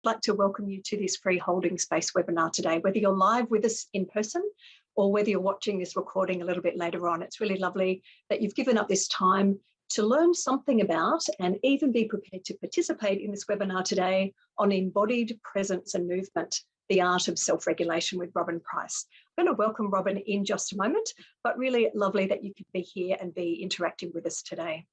I'd like to welcome you to this free holding space webinar today, whether you're live with us in person or whether you're watching this recording a little bit later on. It's really lovely that you've given up this time to learn something about and even be prepared to participate in this webinar today on embodied presence and movement, the art of self-regulation with Robyn Price. I'm going to welcome Robyn in just a moment, but really lovely that you could be here and be interacting with us today.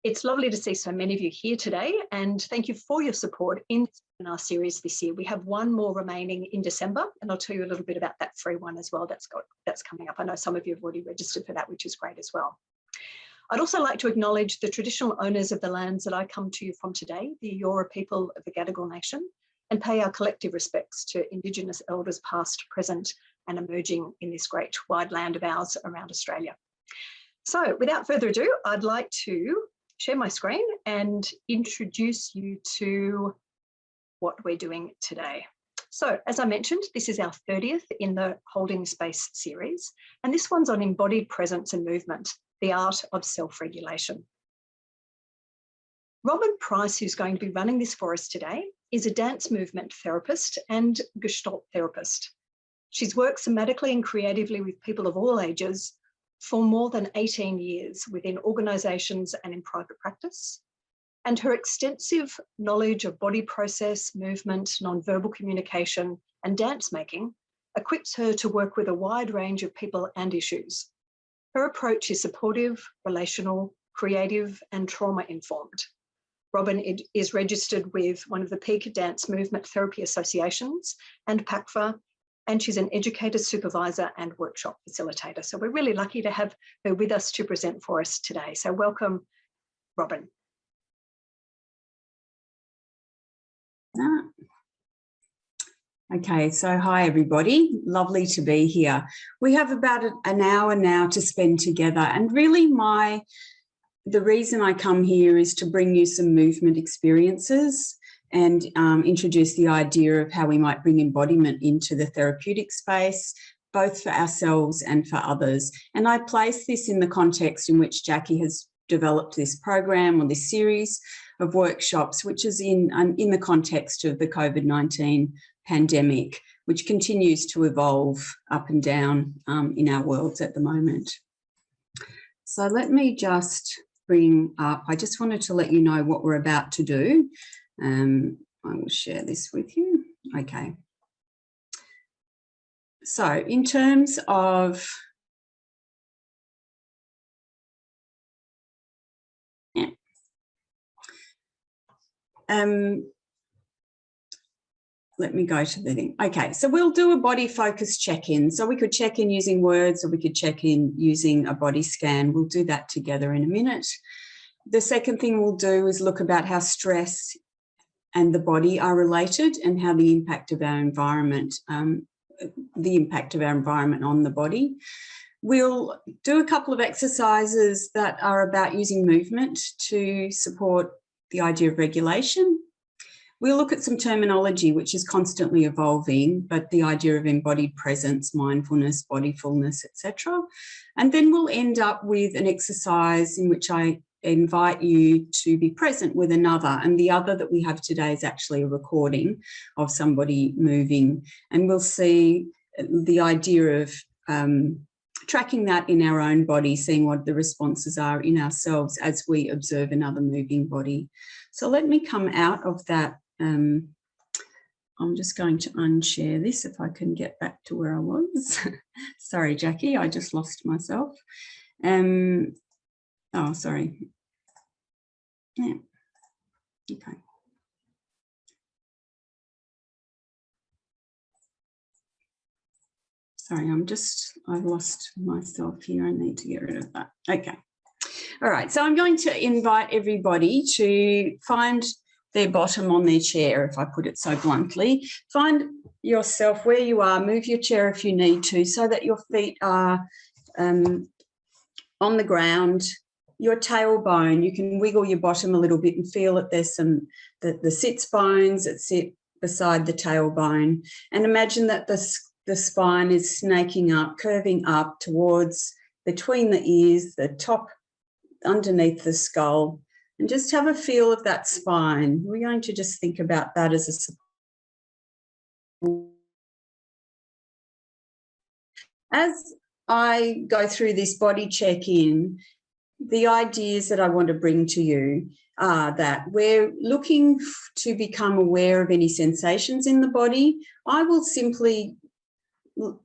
It's lovely to see so many of you here today, and thank you for your support in our series this year. We have one more remaining in December, and I'll tell you a little bit about that free one as well that's coming up. I know some of you have already registered for that, which is great as well. I'd also like to acknowledge the traditional owners of the lands that I come to you from today, the Eora people of the Gadigal Nation, and pay our collective respects to Indigenous elders past, present, and emerging in this great wide land of ours around Australia. So without further ado, I'd like to share my screen and introduce you to what we're doing today. So as I mentioned, this is our 30th in the Holding Space series, and this one's on embodied presence and movement, the art of self-regulation. Robyn Price, who's going to be running this for us today, is a dance movement therapist and Gestalt therapist. She's worked somatically and creatively with people of all ages for more than 18 years within organisations and in private practice. And her extensive knowledge of body process, movement, nonverbal communication, and dance making equips her to work with a wide range of people and issues. Her approach is supportive, relational, creative, and trauma-informed. Robyn is registered with one of the peak dance movement therapy associations and PACFA, and she's an educator, supervisor, and workshop facilitator. So we're really lucky to have her with us to present for us today. So welcome, Robyn. Okay, so hi everybody, lovely to be here. We have about an hour now to spend together, and really the reason I come here is to bring you some movement experiences and introduce the idea of how we might bring embodiment into the therapeutic space, both for ourselves and for others. And I place this in the context in which Jackie has developed this program or this series of workshops, which is in the context of the COVID-19 pandemic, which continues to evolve up and down in our worlds at the moment. So let me just bring up, I just wanted to let you know what we're about to do. I will share this with you. Okay. So in terms of let me go to the thing. Okay, so we'll do a body focus check-in. So we could check in using words or we could check in using a body scan. We'll do that together in a minute. The second thing we'll do is look about how stress and the body are related and how the impact of our environment, on the body. We'll do a couple of exercises that are about using movement to support the idea of regulation. We'll look at some terminology which is constantly evolving, but the idea of embodied presence, mindfulness, bodyfulness, etc. And then we'll end up with an exercise in which I invite you to be present with another, and the other that we have today is actually a recording of somebody moving, and we'll see the idea of tracking that in our own body, seeing what the responses are in ourselves as we observe another moving body. So let me come out of that. I'm just going to unshare this if I can get back to where I was. Sorry, Jackie, I just lost myself. Oh, sorry. Yeah, okay. Sorry, I've lost myself here. I need to get rid of that. Okay. All right, so I'm going to invite everybody to find their bottom on their chair, if I put it so bluntly. Find yourself where you are, move your chair if you need to, so that your feet are on the ground. Your tailbone, you can wiggle your bottom a little bit and feel that there's the sits bones that sit beside the tailbone, and imagine that the spine is snaking up, curving up towards between the ears, the top underneath the skull, And just have a feel of that spine. We're going to just think about that as a support. As I go through this body check-in, the ideas that I want to bring to you are that we're looking to become aware of any sensations in the body. I will simply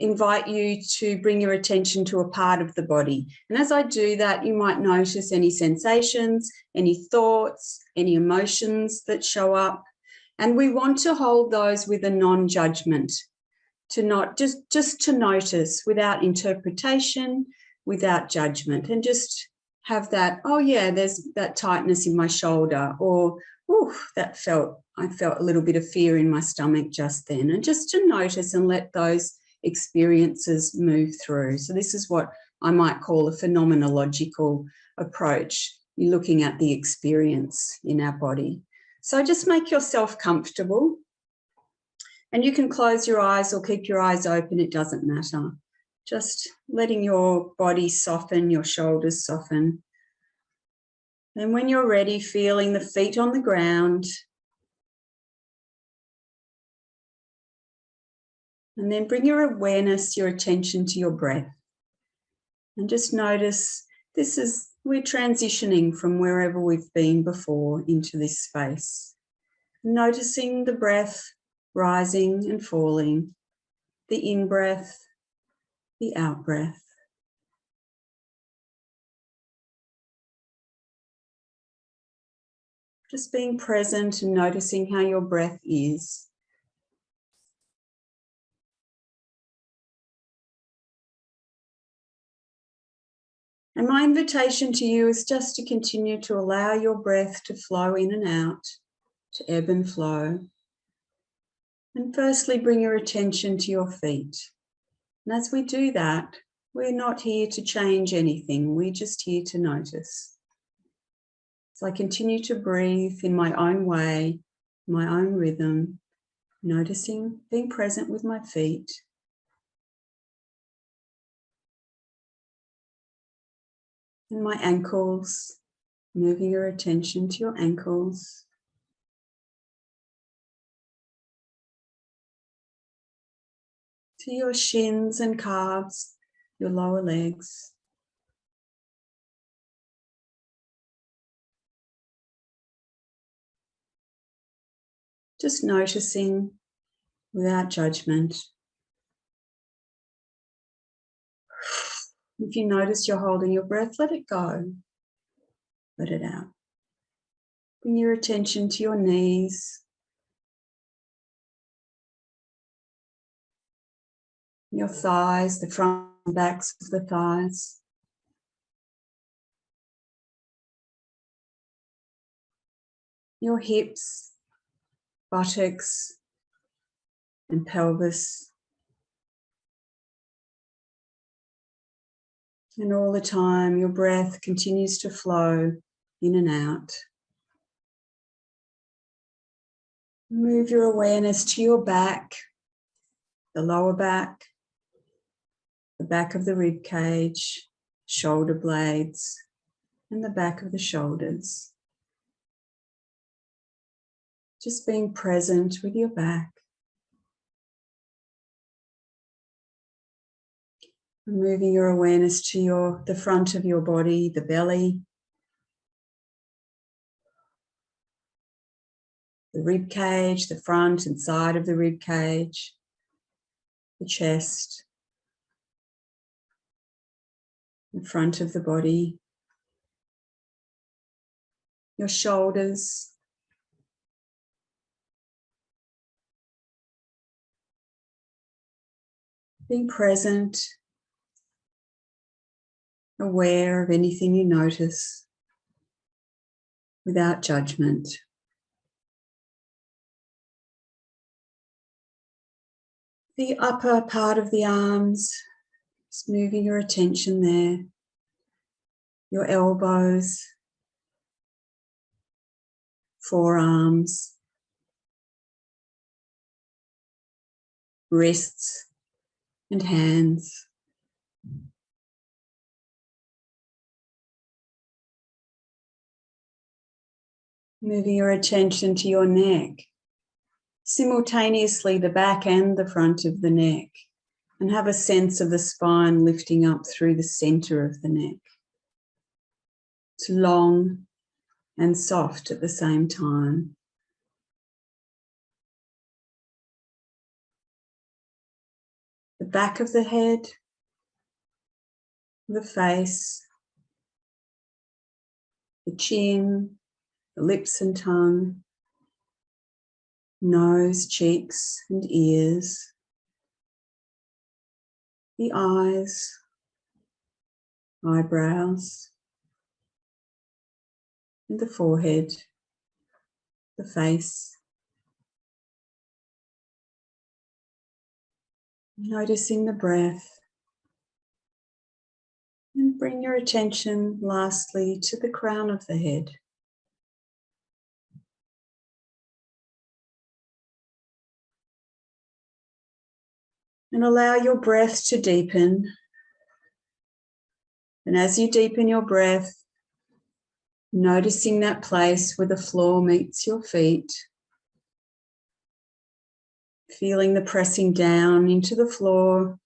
invite you to bring your attention to a part of the body. And as I do that, you might notice any sensations, any thoughts, any emotions that show up. And we want to hold those with a non-judgment, to not just to notice without interpretation, without judgment, and just have that, oh yeah, there's that tightness in my shoulder, or oh, I felt a little bit of fear in my stomach just then, and just to notice and let those experiences move through. So this is what I might call a phenomenological approach. You're looking at the experience in our body. So just make yourself comfortable, and you can close your eyes or keep your eyes open, it doesn't matter. Just letting your body soften, your shoulders soften. And when you're ready, feeling the feet on the ground. And then bring your awareness, your attention to your breath. And just notice we're transitioning from wherever we've been before into this space. Noticing the breath rising and falling, the in-breath, the out-breath. Just being present and noticing how your breath is. And my invitation to you is just to continue to allow your breath to flow in and out, to ebb and flow. And firstly, bring your attention to your feet. And as we do that, we're not here to change anything. We're just here to notice. So I continue to breathe in my own way, my own rhythm, noticing, being present with my feet. And my ankles, moving your attention to your ankles. To your shins and calves, your lower legs. Just noticing without judgment. If you notice you're holding your breath, let it go. Let it out. Bring your attention to your knees, your thighs, the front and backs of the thighs. Your hips, buttocks, and pelvis. And all the time, your breath continues to flow in and out. Move your awareness to your back, the lower back, the back of the rib cage, shoulder blades, and the back of the shoulders. Just being present with your back. Moving your awareness to the front of your body, the belly, the rib cage, the front and side of the rib cage, the chest, the front of the body, your shoulders, being present, aware of anything you notice without judgment. The upper part of the arms, just moving your attention there, your elbows, forearms, wrists and hands. Moving your attention to your neck, simultaneously the back and the front of the neck, and have a sense of the spine lifting up through the center of the neck. It's long and soft at the same time. The back of the head, the face, the chin, the lips and tongue, nose, cheeks and ears, the eyes, eyebrows, and the forehead, the face. Noticing the breath. And bring your attention lastly to the crown of the head. And allow your breath to deepen. And as you deepen your breath, noticing that place where the floor meets your feet, feeling the pressing down into the floor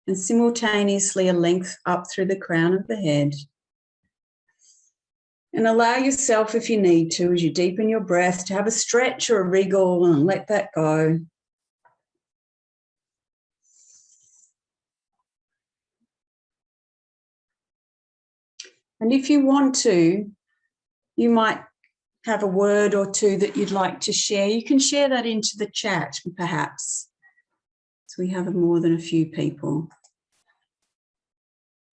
and simultaneously a length up through the crown of the head. And allow yourself, if you need to, as you deepen your breath, to have a stretch or a wriggle and let that go. And if you want to, you might have a word or two that you'd like to share. You can share that into the chat, perhaps. So we have more than a few people.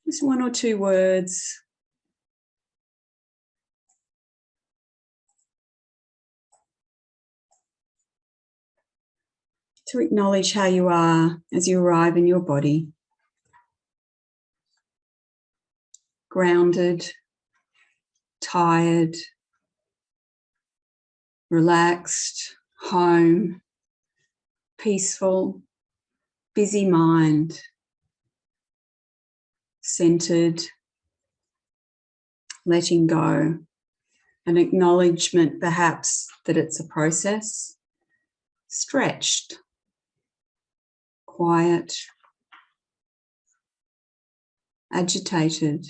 Just one or two words. To acknowledge how you are as you arrive in your body. Grounded, tired, relaxed, home, peaceful, busy mind, centered, letting go, an acknowledgement perhaps that it's a process, stretched, quiet, agitated,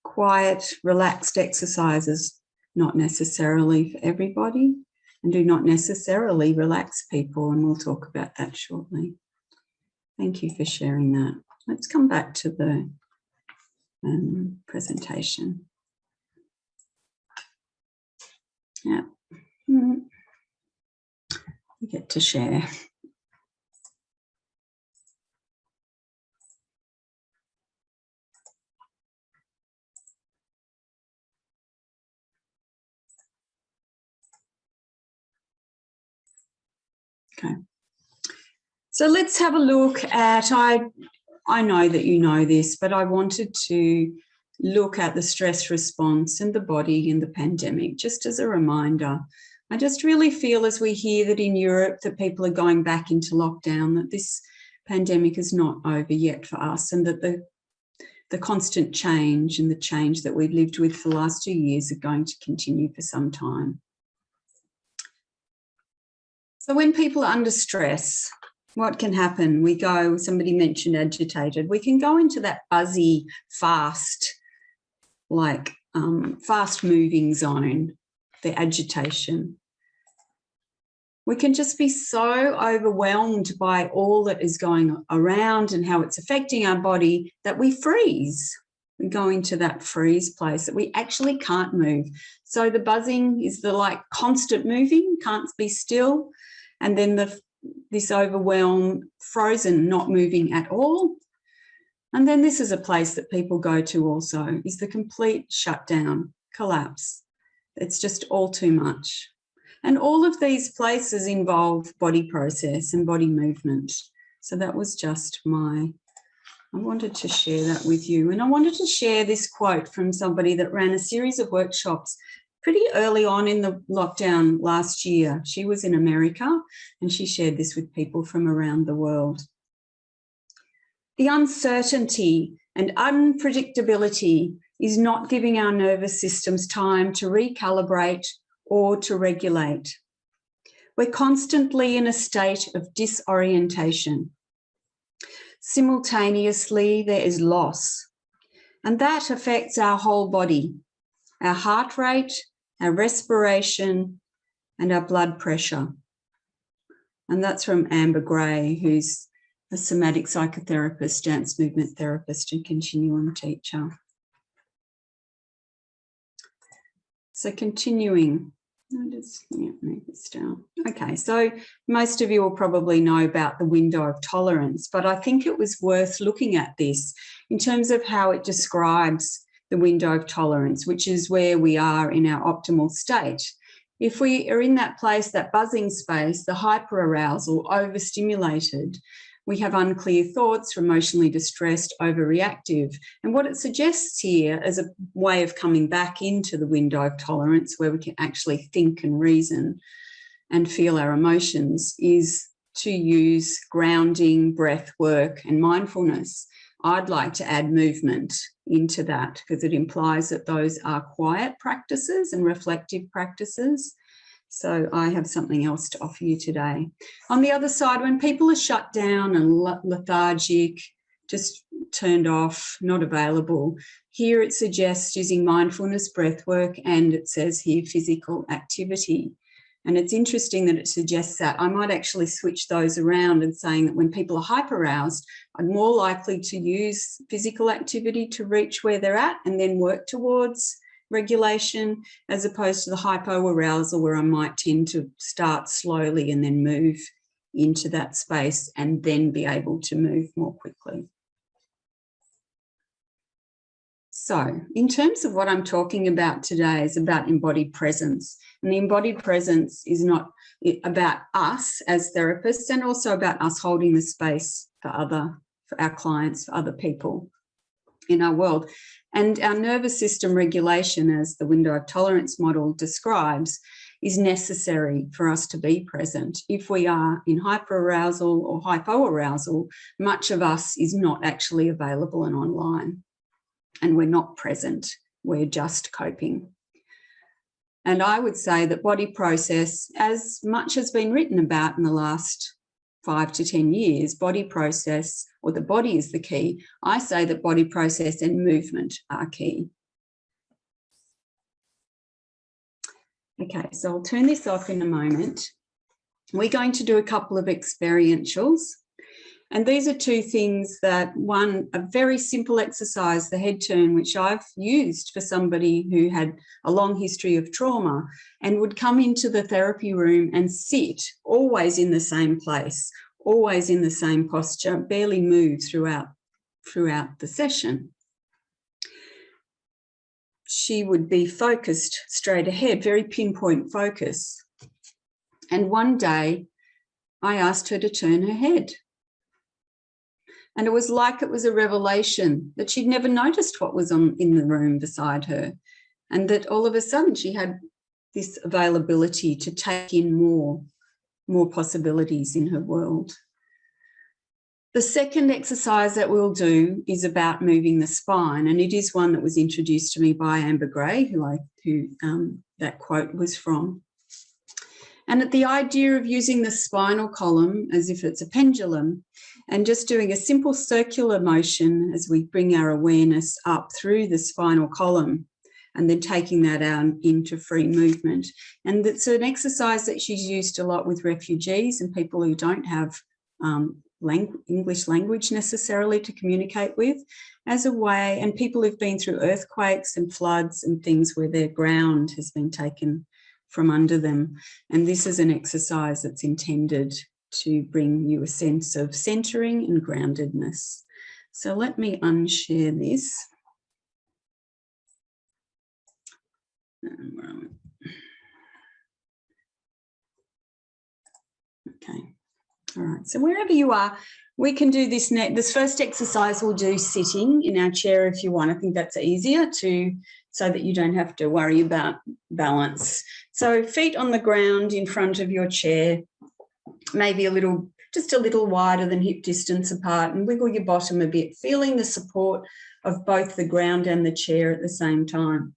quiet, relaxed exercises, not necessarily for everybody, and do not necessarily relax people, and we'll talk about that shortly. Thank you for sharing that. Let's come back to the presentation. Yeah, you get to share. Okay, so let's have a look at, I know that you know this, but I wanted to look at the stress response in the body in the pandemic, just as a reminder. I just really feel as we hear that in Europe that people are going back into lockdown, that this pandemic is not over yet for us, and that the constant change and the change that we've lived with for the last 2 years are going to continue for some time. So when people are under stress, what can happen? We go, somebody mentioned agitated, we can go into that buzzy, fast, like fast moving zone, the agitation. We can just be so overwhelmed by all that is going around and how it's affecting our body that we freeze. We go into that freeze place that we actually can't move. So the buzzing is the like constant moving, can't be still. And then this overwhelm, frozen, not moving at all. And then this is a place that people go to also, is the complete shutdown, collapse. It's just all too much. And all of these places involve body process and body movement. So that was just I wanted to share that with you. And I wanted to share this quote from somebody that ran a series of workshops pretty early on in the lockdown last year. She was in America and she shared this with people from around the world. The uncertainty And unpredictability is not giving our nervous systems time to recalibrate or to regulate. We're constantly in a state of disorientation. Simultaneously, there is loss, and that affects our whole body, our heart rate, our respiration, and our blood pressure. And that's from Amber Gray, who's a somatic psychotherapist, dance movement therapist, and continuum teacher. So continuing, I'll just move this down. Okay, so most of you will probably know about the window of tolerance, but I think it was worth looking at this in terms of how it describes the window of tolerance, which is where we are in our optimal state. If we are in that place, that buzzing space, the hyperarousal, overstimulated, we have unclear thoughts, we're emotionally distressed, overreactive. And what it suggests here as a way of coming back into the window of tolerance where we can actually think and reason and feel our emotions is to use grounding, breath work and mindfulness. I'd like to add movement into that because it implies that those are quiet practices and reflective practices. So I have something else to offer you today. On the other side, when people are shut down and lethargic, just turned off, not available, here it suggests using mindfulness, breath work, and it says here physical activity. And it's interesting that it suggests that. I might actually switch those around and saying that when people are hyperaroused, I'm more likely to use physical activity to reach where they're at and then work towards regulation, as opposed to the hypoarousal where I might tend to start slowly and then move into that space and then be able to move more quickly. So in terms of what I'm talking about today is about embodied presence. And the embodied presence is not about us as therapists and also about us holding the space for our clients, for other people in our world. And our nervous system regulation, as the window of tolerance model describes, is necessary for us to be present. If we are in hyperarousal or hypoarousal, much of us is not actually available and online. And we're not present, we're just coping. And I would say that body process, as much has been written about in the last 5 to 10 years, body process, or the body is the key. I say that body process and movement are key. Okay, so I'll turn this off in a moment. We're going to do a couple of experientials. And these are two things that, one, a very simple exercise, the head turn, which I've used for somebody who had a long history of trauma and would come into the therapy room and sit always in the same place, always in the same posture, barely move throughout the session. She would be focused straight ahead, very pinpoint focus. And one day I asked her to turn her head. And it was like it was a revelation that she'd never noticed what was in the room beside her, and that all of a sudden she had this availability to take in more possibilities in her world. The second exercise that we'll do is about moving the spine, and it is one that was introduced to me by Amber Gray, who that quote was from. And the idea of using the spinal column as if it's a pendulum and just doing a simple circular motion as we bring our awareness up through the spinal column and then taking that out into free movement. And it's an exercise that she's used a lot with refugees and people who don't have English language necessarily to communicate with, as a way, and people who've been through earthquakes and floods and things where their ground has been taken from under them. And this is an exercise that's intended to bring you a sense of centering and groundedness. So let me unshare this. Okay. All right. So wherever you are, we can do this next. This first exercise we'll do sitting in our chair if you want. I think that's easier so that you don't have to worry about balance. So feet on the ground in front of your chair, maybe a little just a little wider than hip distance apart, and wiggle your bottom a bit, feeling the support of both the ground and the chair at the same time.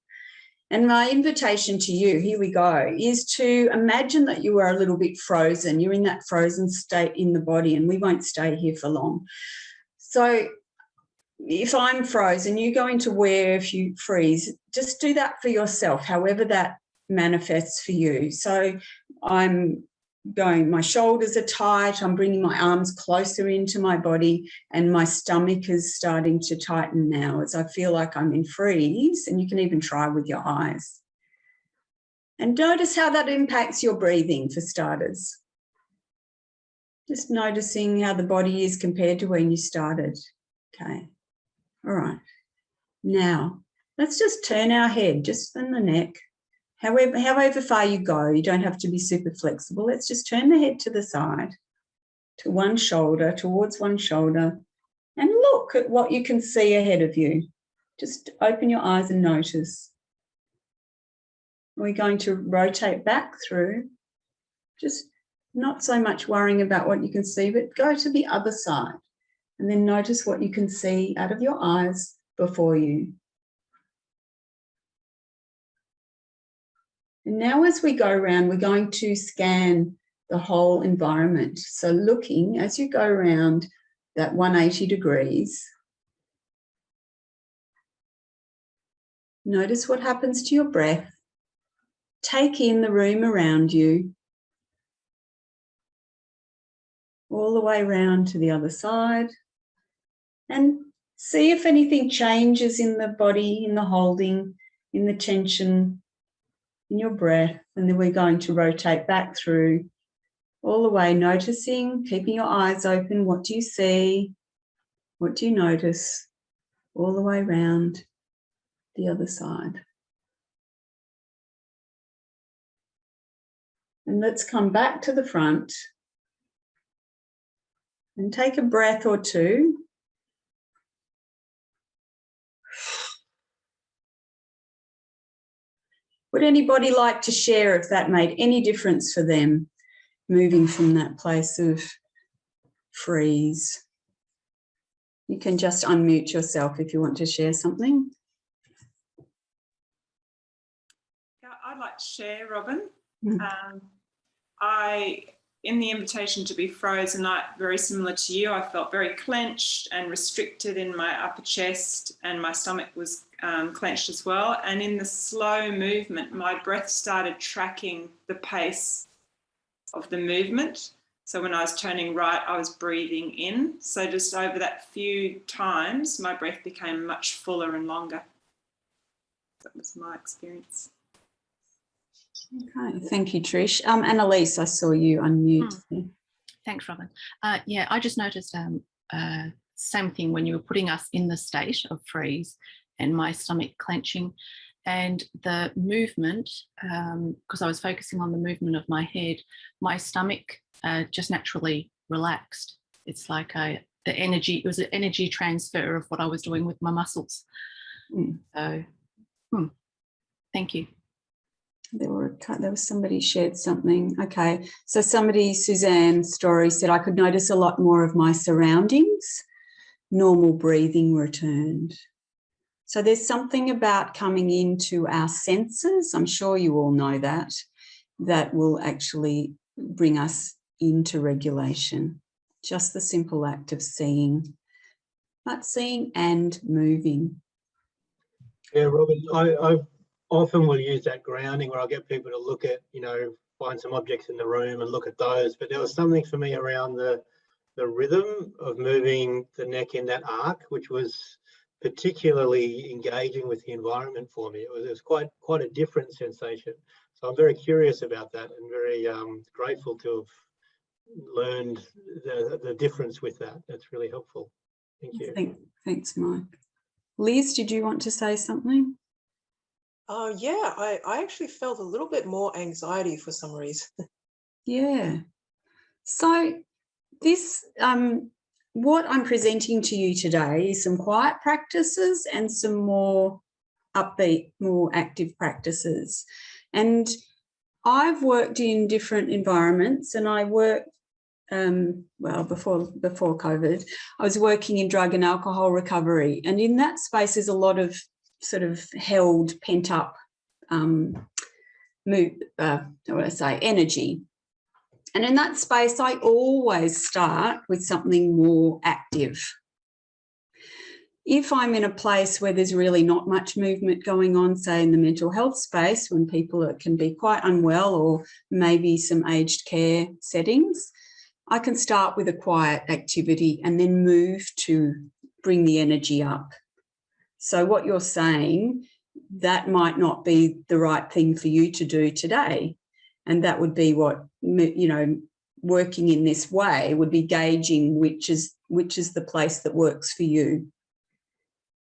And my invitation to you, here we go, is to imagine that you are a little bit frozen. You're in that frozen state in the body, and we won't stay here for long. So if I'm frozen, you're going to wear, if you freeze, just do that for yourself, however that manifests for you. So I'm going, my shoulders are tight, I'm bringing my arms closer into my body, and my stomach is starting to tighten now as I feel like I'm in freeze, and you can even try with your eyes. And notice how that impacts your breathing for starters. Just noticing how the body is compared to when you started. Okay, all right. Now, let's just turn our head, just in the neck. However far you go, you don't have to be super flexible. Let's just turn the head to the side, to one shoulder, towards one shoulder, and look at what you can see ahead of you. Just open your eyes and notice. We're going to rotate back through, just not so much worrying about what you can see, but go to the other side and then notice what you can see out of your eyes before you. And now as we go around, we're going to scan the whole environment. So looking as you go around that 180 degrees, notice what happens to your breath. Take in the room around you, all the way around to the other side, and see if anything changes in the body, in the holding, in the tension, in your breath. And then we're going to rotate back through all the way, noticing, keeping your eyes open. What do you see? What do you notice? All the way around the other side. And let's come back to the front and take a breath or two. Would anybody like to share if that made any difference for them, moving from that place of freeze? You can just unmute yourself if you want to share something. Yeah, I'd like to share, Robyn. Mm. In the invitation to be frozen, very similar to you, I felt very clenched and restricted in my upper chest, and my stomach was clenched as well. And in the slow movement, my breath started tracking the pace of the movement. So when I was turning right, I was breathing in. So just over that few times, my breath became much fuller and longer. That was my experience. Okay, thank you, Trish. Annalise, I saw you unmute. Thanks, Robyn. Yeah, I just noticed same thing when you were putting us in the state of freeze and my stomach clenching, and the movement, because I was focusing on the movement of my head, my stomach just naturally relaxed. It's like the energy, it was an energy transfer of what I was doing with my muscles. So, thank you. There was somebody shared something. Okay, so somebody, Suzanne Story, said, I could notice a lot more of my surroundings. Normal breathing returned. So there's something about coming into our senses, I'm sure you all know that, that will actually bring us into regulation. Just the simple act of seeing, but seeing and moving. Yeah, Robyn, I often will use that grounding where I'll get people to look at, find some objects in the room and look at those. But there was something for me around the rhythm of moving the neck in that arc, which was particularly engaging with the environment for me. It was quite a different sensation. So I'm very curious about that and very grateful to have learned the difference with that. That's really helpful. Thank you. Thanks, Mike. Liz, did you want to say something? Yeah, I actually felt a little bit more anxiety for some reason. Yeah. So this, what I'm presenting to you today is some quiet practices and some more upbeat, more active practices. And I've worked in different environments, and I work well, before COVID, I was working in drug and alcohol recovery. And in that space, there's a lot of sort of held, pent up energy. And in that space, I always start with something more active. If I'm in a place where there's really not much movement going on, say in the mental health space, when people can be quite unwell, or maybe some aged care settings, I can start with a quiet activity and then move to bring the energy up. So what you're saying, that might not be the right thing for you to do today. And that would be what, you know, working in this way would be gauging which is the place that works for you.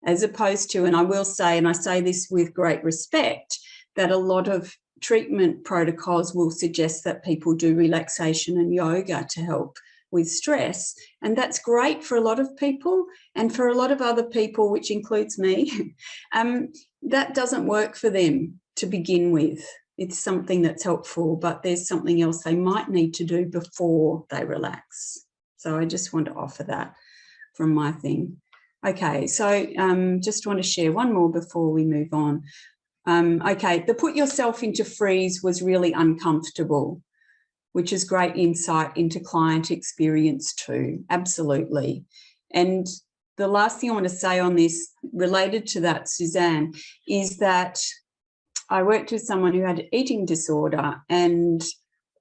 As opposed to, and I will say, and I say this with great respect, that a lot of treatment protocols will suggest that people do relaxation and yoga to help with stress. And that's great for a lot of people, and for a lot of other people, which includes me, that doesn't work for them to begin with. It's something that's helpful, but there's something else they might need to do before they relax. So I just want to offer that from my thing. Okay, so just want to share one more before we move on. Okay, the put yourself into freeze was really uncomfortable, which is great insight into client experience too, absolutely. And the last thing I want to say on this, related to that, Suzanne, is that I worked with someone who had an eating disorder, and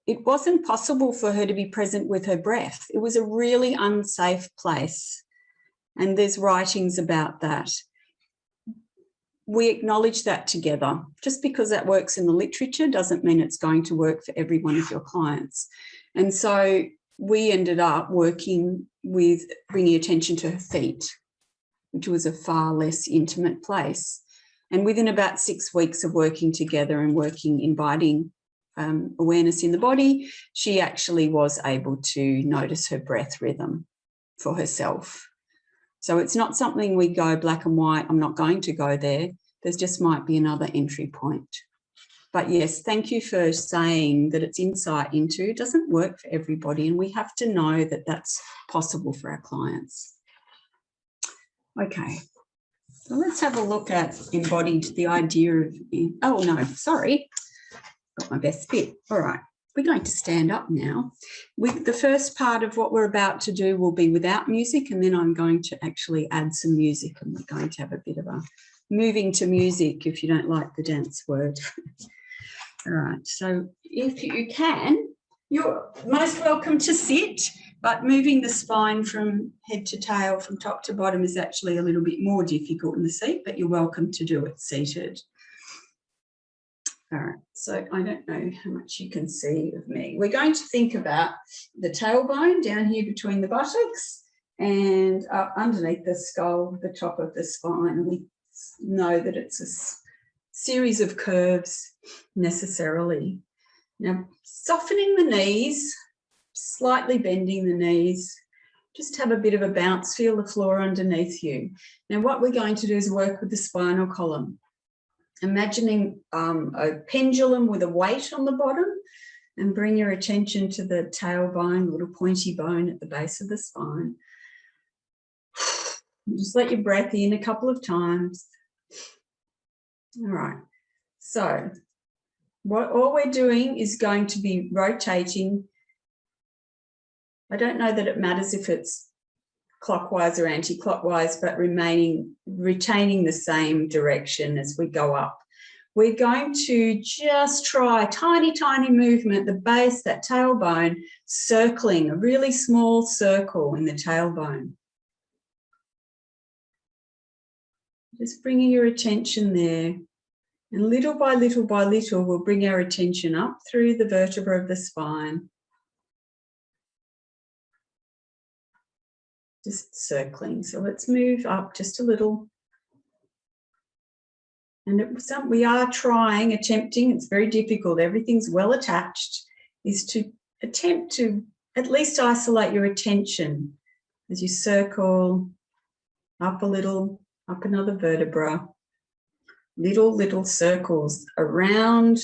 it wasn't possible for her to be present with her breath. It was a really unsafe place. And there's writings about that. We acknowledge that together. Just because that works in the literature doesn't mean it's going to work for every one of your clients. And so we ended up working with bringing attention to her feet, which was a far less intimate place. And within about 6 weeks of working together and inviting awareness in the body, she actually was able to notice her breath rhythm for herself. So it's not something we go black and white, I'm not going to go there. There just might be another entry point. But yes, thank you for saying that it's insight into. It doesn't work for everybody, and we have to know that that's possible for our clients. Okay, so let's have a look at embodied, the idea of, oh no, sorry, got my best bit. All right. We're going to stand up now. The first part of what we're about to do will be without music, and then I'm going to actually add some music, and we're going to have a bit of a moving to music, if you don't like the dance word. All right, so if you can, you're most welcome to sit, but moving the spine from head to tail, from top to bottom, is actually a little bit more difficult in the seat, but you're welcome to do it seated. All right, so I don't know how much you can see of me. We're going to think about the tailbone down here between the buttocks and up underneath the skull, the top of the spine. We know that it's a series of curves necessarily. Now, softening the knees, slightly bending the knees, just have a bit of a bounce, feel the floor underneath you. Now, what we're going to do is work with the spinal column. Imagining a pendulum with a weight on the bottom, and bring your attention to the tailbone, little pointy bone at the base of the spine. Just let your breath in a couple of times. All right, so all we're doing is going to be rotating. I don't know that it matters if it's clockwise or anti-clockwise, but retaining the same direction as we go up. We're going to just try tiny, tiny movement, the base, that tailbone, circling, a really small circle in the tailbone. Just bringing your attention there. And little by little by little, we'll bring our attention up through the vertebra of the spine. Just circling. So let's move up just a little. And we are attempting, it's very difficult, everything's well attached, is to attempt to at least isolate your attention as you circle up a little, up another vertebra, little circles around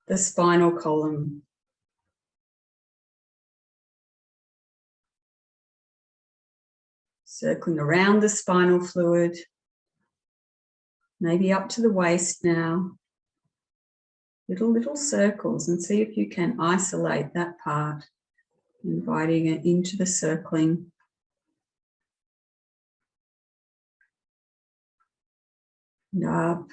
the spinal column. circling around the spinal fluid, maybe up to the waist now. Little circles, and see if you can isolate that part, inviting it into the circling. And up,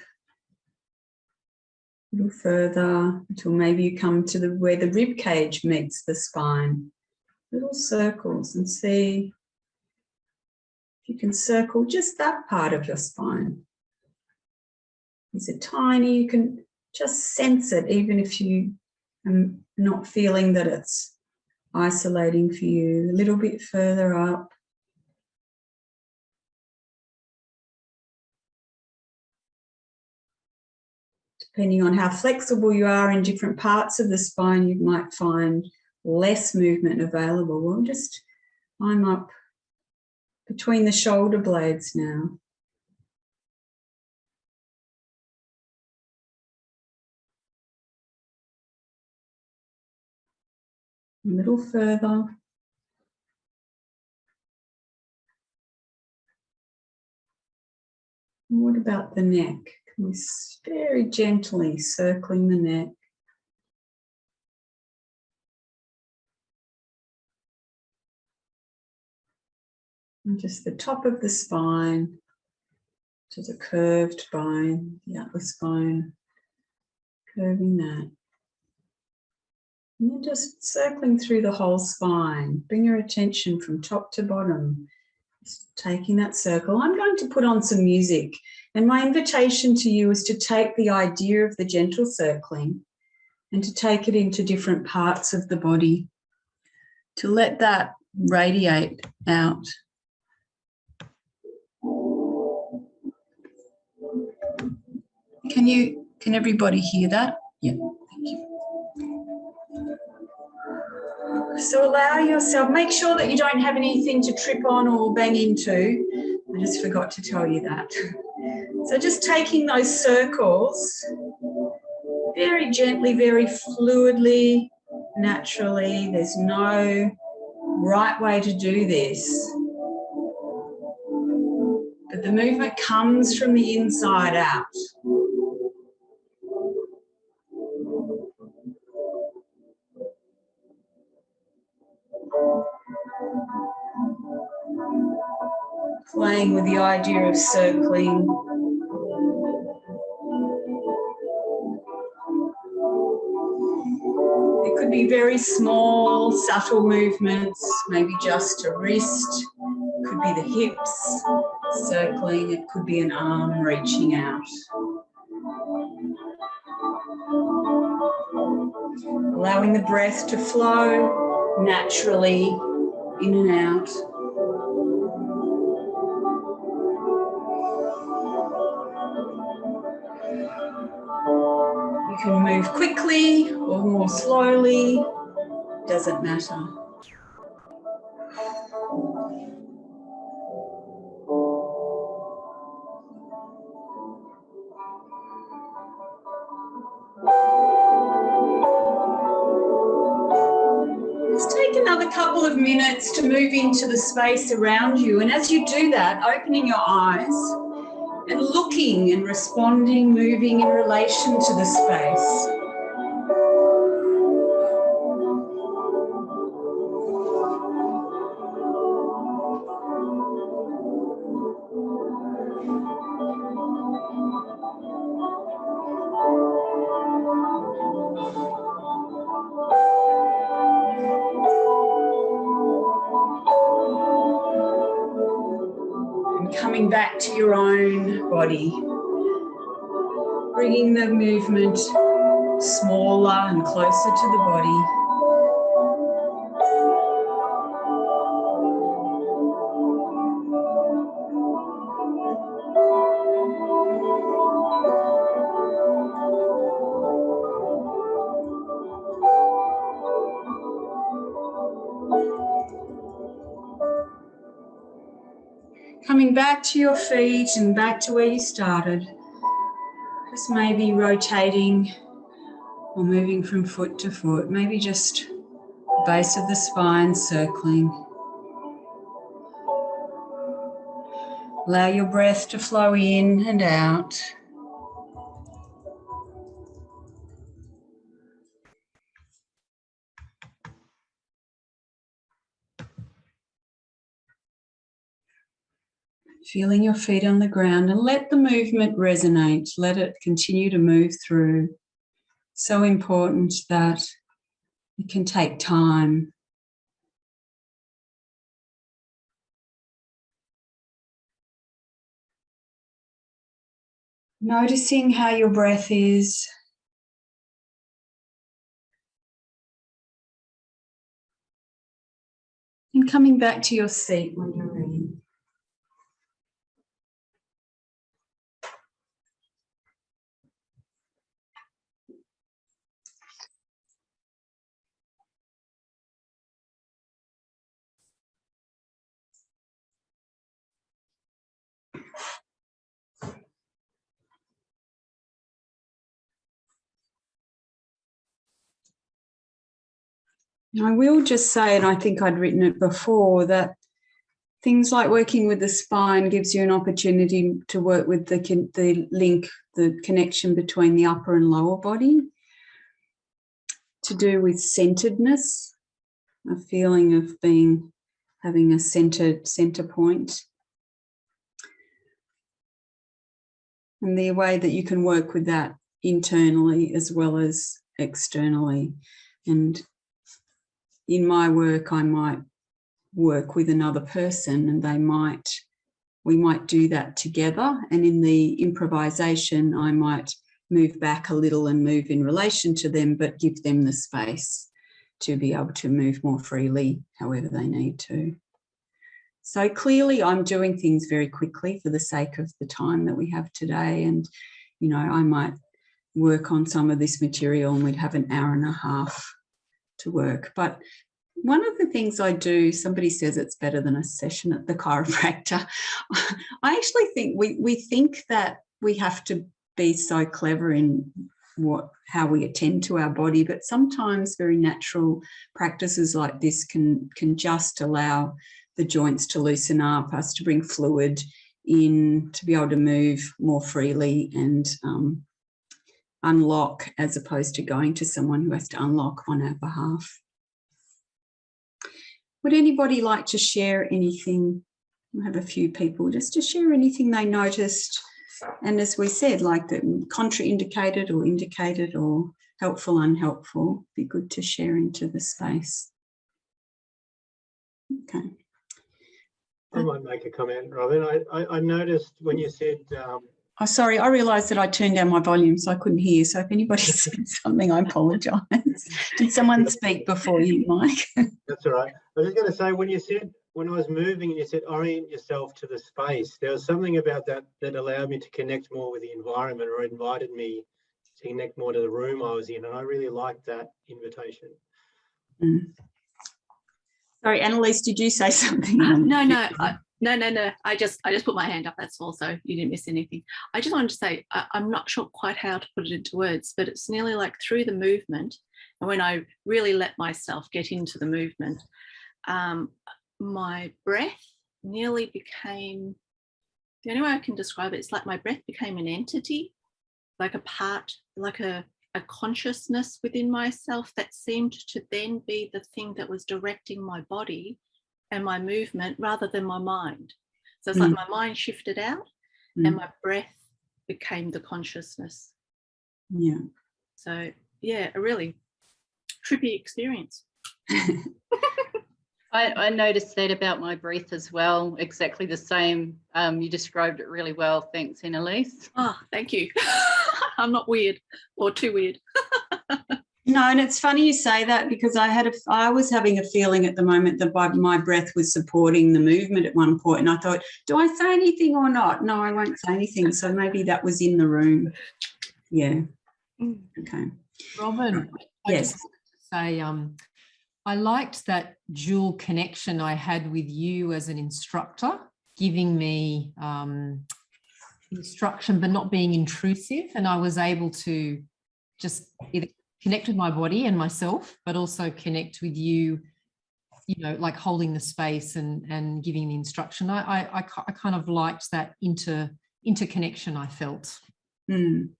a little further until maybe you come to where the rib cage meets the spine. Little circles, and see if you can circle just that part of your spine. Is it tiny? You can just sense it, even if you are not feeling that it's isolating for you. A little bit further up. Depending on how flexible you are in different parts of the spine, you might find less movement available. We'll just climb up between the shoulder blades now. A little further. And what about the neck? Can we very gently circling the neck? And just the top of the spine to the curved spine, the upper spine, curving that. And then just circling through the whole spine. Bring your attention from top to bottom. Just taking that circle. I'm going to put on some music. And my invitation to you is to take the idea of the gentle circling and to take it into different parts of the body. To let that radiate out. Can everybody hear that? Yeah, thank you. So allow yourself, make sure that you don't have anything to trip on or bang into. I just forgot to tell you that. So just taking those circles very gently, very fluidly, naturally. There's no right way to do this. But the movement comes from the inside out. Playing with the idea of circling. It could be very small, subtle movements, maybe just a wrist, it could be the hips circling, it could be an arm reaching out. Allowing the breath to flow naturally in and out. You can move quickly or more slowly, doesn't matter. Just take another couple of minutes to move into the space around you, and as you do that, opening your eyes and looking and responding, moving in relation to the space. Coming back to your own body, bringing the movement smaller and closer to the body. Coming back to your feet and back to where you started. Just maybe rotating or moving from foot to foot. Maybe just the base of the spine circling. Allow your breath to flow in and out. Feeling your feet on the ground, and let the movement resonate. Let it continue to move through. So important that it can take time. Noticing how your breath is. And coming back to your seat when you're ready. I will just say, and I think I'd written it before, that things like working with the spine gives you an opportunity to work with the link, the connection between the upper and lower body, to do with centeredness, a feeling of having a center point. And the way that you can work with that internally as well as externally. And in my work, I might work with another person and we might do that together. And in the improvisation, I might move back a little and move in relation to them, but give them the space to be able to move more freely however they need to. So clearly I'm doing things very quickly for the sake of the time that we have today. And, you know, I might work on some of this material and we'd have an hour and a half to work. But one of the things I do, somebody says it's better than a session at the chiropractor. I actually think we think that we have to be so clever in how we attend to our body, but sometimes very natural practices like this can just allow the joints to loosen up, us to bring fluid in, to be able to move more freely and unlock, as opposed to going to someone who has to unlock on our behalf. Would anybody like to share anything? I have a few people just to share anything they noticed. And as we said, like the contraindicated or indicated or helpful, unhelpful, be good to share into the space. Okay. I might make a comment, Robyn. I noticed when you said... Oh, sorry, I realised that I turned down my volume so I couldn't hear. So if anybody said something, I apologise. Did someone speak before you, Mike? That's all right. I was just going to say, when I was moving and you said orient yourself to the space, there was something about that allowed me to connect more with the environment, or invited me to connect more to the room I was in. And I really liked that invitation. Mm. Sorry, Annalise, did you say something? No. I just put my hand up, that's all, so you didn't miss anything. I just wanted to say, I'm not sure quite how to put it into words, but it's nearly like through the movement, and when I really let myself get into the movement, my breath nearly became, the only way I can describe it, it's like my breath became an entity, like a part, like a consciousness within myself that seemed to then be the thing that was directing my body and my movement rather than my mind. So it's like my mind shifted out and my breath became the consciousness. Yeah. So yeah, a really trippy experience. I noticed that about my breath as well, exactly the same. You described it really well. Thanks, Annalise. Oh, thank you. I'm not weird or too weird. No, and it's funny you say that, because I was having a feeling at the moment that my breath was supporting the movement at one point, and I thought, do I say anything or not? No, I won't say anything. So maybe that was in the room. Yeah. Okay. Robyn, yes. I just wanted to say I liked that dual connection I had with you as an instructor, giving me instruction but not being intrusive, and I was able to just either connect with my body and myself, but also connect with you you know, like holding the space and giving the instruction. I kind of liked that interconnection I felt. Mm.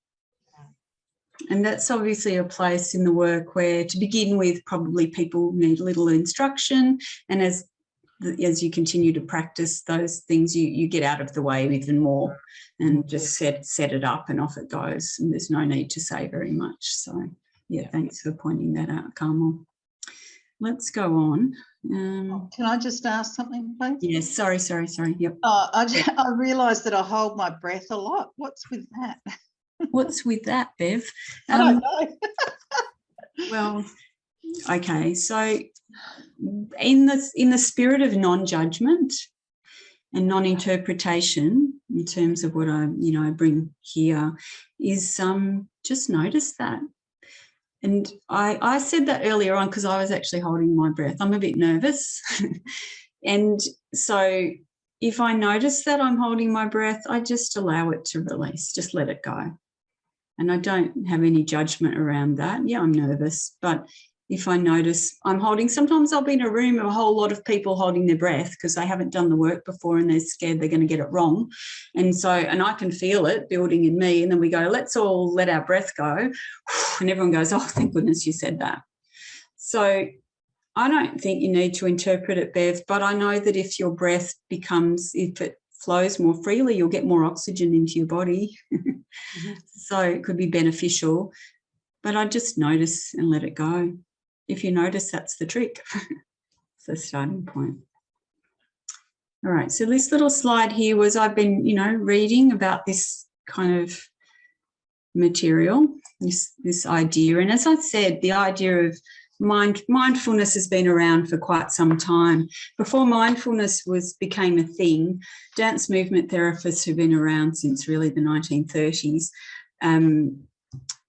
And that's obviously a place in the work where, to begin with, probably people need a little instruction, and as you continue to practice those things, you get out of the way even more and just set it up and off it goes, and there's no need to say very much. So yeah, thanks for pointing that out, Carmel. Let's go on. Can I just ask something, please? Yes, sorry. Yep. I realised that I hold my breath a lot. What's with that? What's with that, Bev? I don't know. Well, okay. So in the spirit of non-judgment and non-interpretation, in terms of what I bring here, is just notice that. And I said that earlier on because I was actually holding my breath. I'm a bit nervous. And so if I notice that I'm holding my breath, I just allow it to release, just let it go. And I don't have any judgment around that. Yeah, I'm nervous, but if I notice I'm holding, sometimes I'll be in a room of a whole lot of people holding their breath because they haven't done the work before and they're scared they're going to get it wrong. And I can feel it building in me. And then we go, let's all let our breath go. And everyone goes, oh, thank goodness you said that. So I don't think you need to interpret it, Bev, but I know that if your breath if it flows more freely, you'll get more oxygen into your body. So it could be beneficial, but I just notice and let it go. If you notice, that's the trick. It's the starting point. All right, so this little slide here was I've been, reading about this kind of material, this idea. And as I said, the idea of mindfulness has been around for quite some time. Before mindfulness became a thing, dance movement therapists who've been around since really the 1930s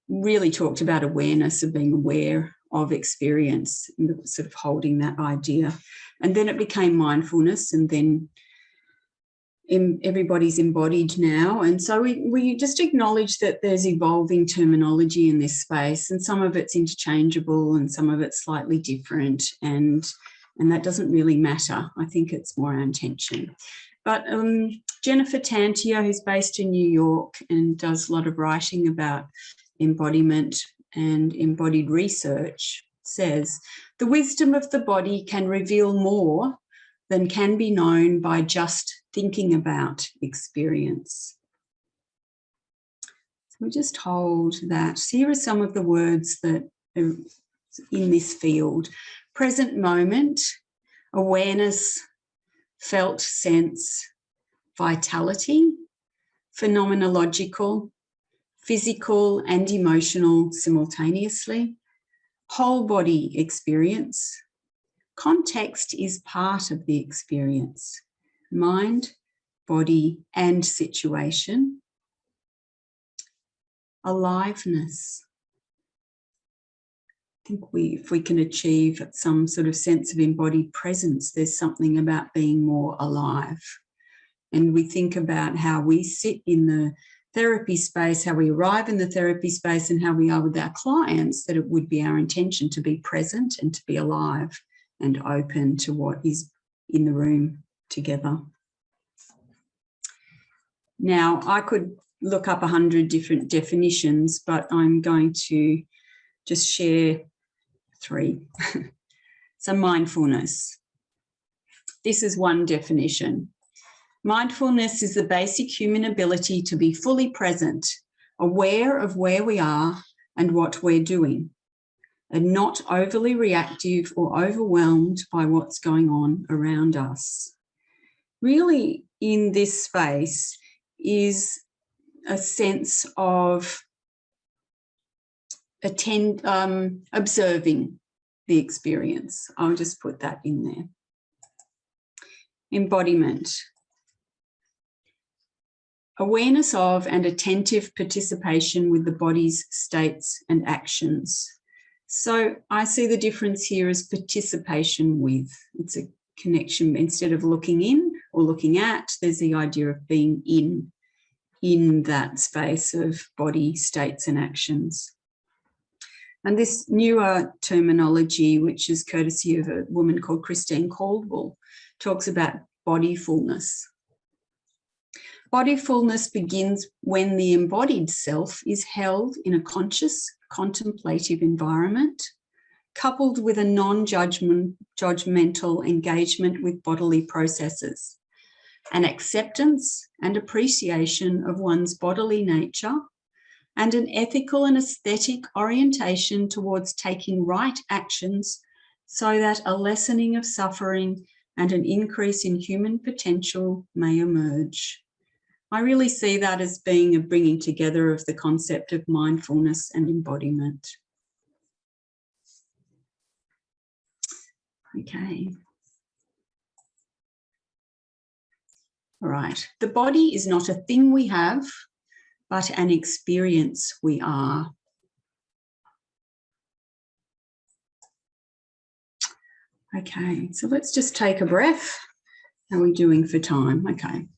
really talked about awareness, of being aware of experience, and sort of holding that idea. And then it became mindfulness, and then everybody's embodied now. And so we just acknowledge that there's evolving terminology in this space, and some of it's interchangeable and some of it's slightly different, and that doesn't really matter. I think it's more our intention. But Jennifer Tantier, who's based in New York and does a lot of writing about embodiment and embodied research, says, the wisdom of the body can reveal more than can be known by just thinking about experience. So we just hold that. So here are some of the words that are in this field: present moment, awareness, felt sense, vitality, phenomenological, physical and emotional simultaneously, whole body experience. Context is part of the experience. Mind, body and situation. Aliveness. I think if we can achieve some sort of sense of embodied presence, there's something about being more alive. And we think about how we sit in the therapy space, how we arrive in the therapy space, and how we are with our clients, that it would be our intention to be present and to be alive and open to what is in the room together. Now, I could look up 100 different definitions, but I'm going to just share 3. So mindfulness. This is one definition. Mindfulness is the basic human ability to be fully present, aware of where we are and what we're doing, and not overly reactive or overwhelmed by what's going on around us. Really, in this space is a sense of observing the experience. I'll just put that in there. Embodiment. Awareness of and attentive participation with the body's states and actions. So I see the difference here as participation with. It's a connection. Instead of looking in or looking at, there's the idea of being in that space of body states and actions. And this newer terminology, which is courtesy of a woman called Christine Caldwell, talks about bodyfulness. Bodyfulness begins when the embodied self is held in a conscious, contemplative environment, coupled with a non-judgmental engagement with bodily processes, an acceptance and appreciation of one's bodily nature, and an ethical and aesthetic orientation towards taking right actions so that a lessening of suffering and an increase in human potential may emerge. I really see that as being a bringing together of the concept of mindfulness and embodiment. Okay. All right. The body is not a thing we have, but an experience we are. Okay, so let's just take a breath. How are we doing for time? Okay.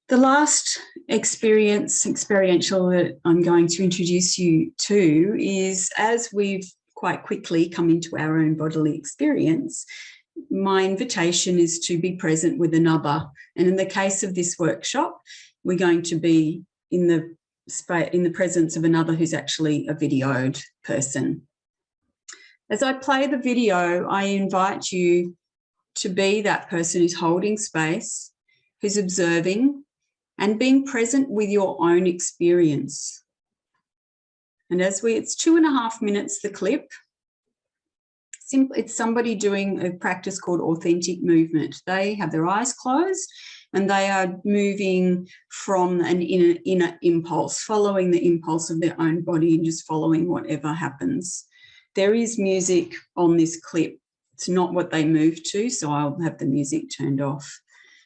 The last experiential that I'm going to introduce you to is, as we've quite quickly come into our own bodily experience, my invitation is to be present with another. And in the case of this workshop, we're going to be in the presence of another who's actually a videoed person. As I play the video, I invite you to be that person who's holding space, who's observing, and being present with your own experience. And it's 2.5 minutes, the clip. It's somebody doing a practice called authentic movement. They have their eyes closed and they are moving from an inner impulse, following the impulse of their own body and just following whatever happens. There is music on this clip. It's not what they move to, so I'll have the music turned off.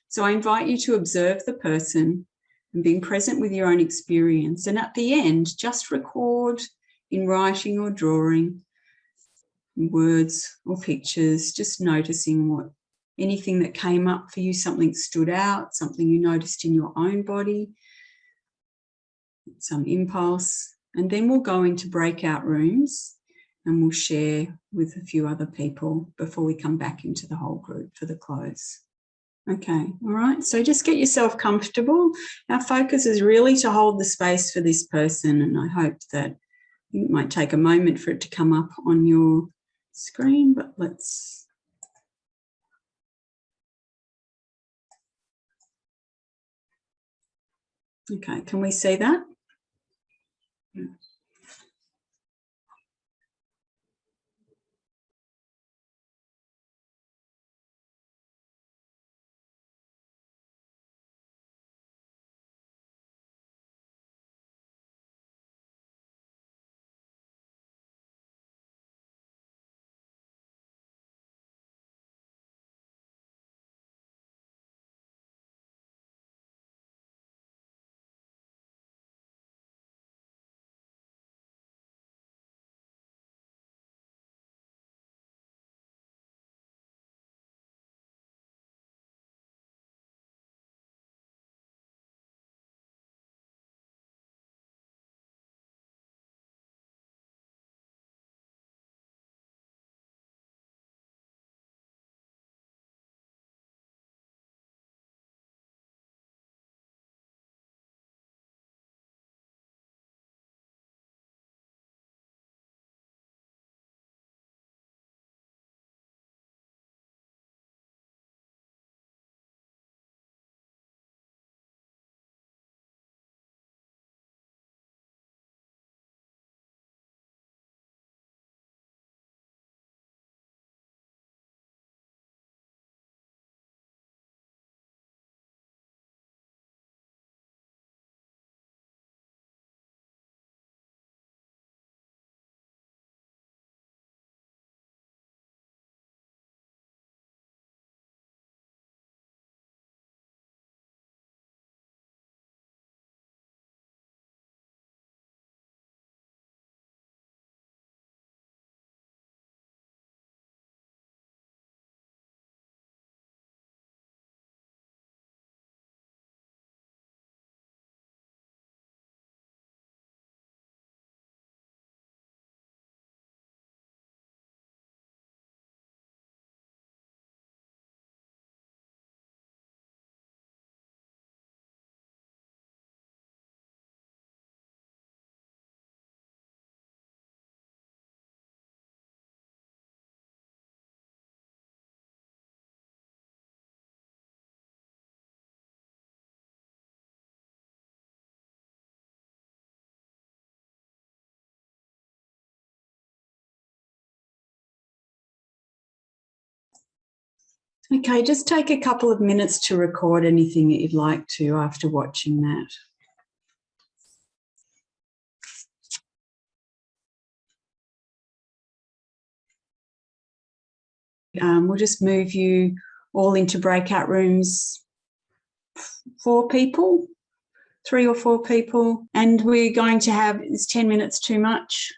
So I invite you to observe the person and being present with your own experience. And at the end, just record in writing or drawing, words or pictures, just noticing anything that came up for you, something stood out, something you noticed in your own body, some impulse. And then we'll go into breakout rooms and we'll share with a few other people before we come back into the whole group for the close. Okay, all right, so just get yourself comfortable. Our focus is really to hold the space for this person, and I hope that it might take a moment for it to come up on your screen, but let's... Okay, can we see that? Okay, just take a couple of minutes to record anything that you'd like to after watching that. We'll just move you all into breakout rooms, 4 people, 3 or 4 people, and we're going to have, is 10 minutes too much?